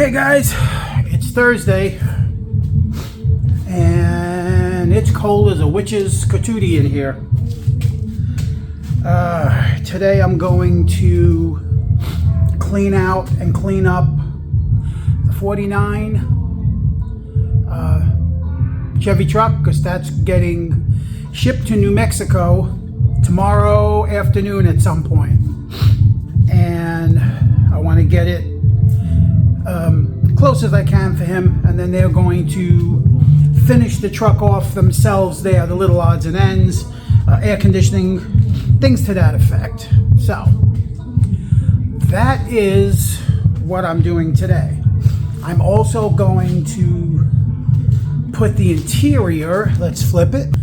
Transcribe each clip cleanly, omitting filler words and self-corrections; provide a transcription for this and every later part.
Okay guys, it's Thursday and it's cold as a witch's patootie in here. Today I'm going to clean out and clean up the 49 Chevy truck, because that's getting shipped to New Mexico tomorrow afternoon at some point. And I want to get it close as I can for him, and then they're going to finish the truck off themselves there, the little odds and ends, air conditioning, things to that effect. So that is what I'm doing today. I'm also going to put the interior, let's flip it,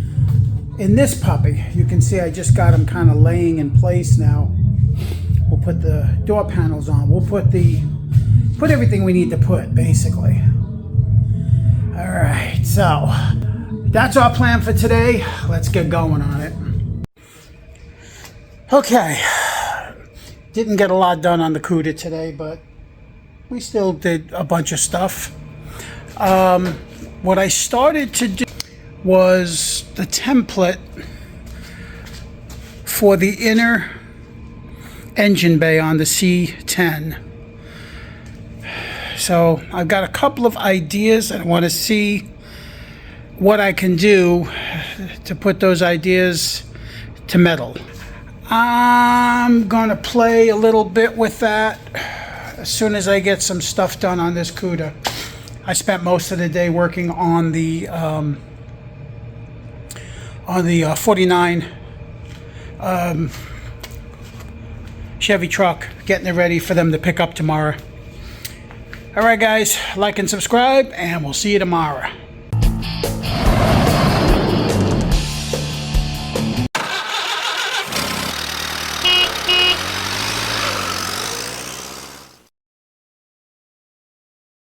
in this puppy. You can see I just got him kind of laying in place now. We'll put the door panels on. We'll put everything we need to put, basically. All right, so that's our plan for today. Let's get going on it. Okay, didn't get a lot done on the CUDA today, but we still did a bunch of stuff. What I started to do was the template for the inner engine bay on the C10. So I've got a couple of ideas, and I want to see what I can do to put those ideas to metal. I'm gonna play a little bit with that as soon as I get some stuff done on this CUDA. I spent most of the day working on the 49 Chevy truck, getting it ready for them to pick up tomorrow. All right, guys, like and subscribe, and we'll see you tomorrow.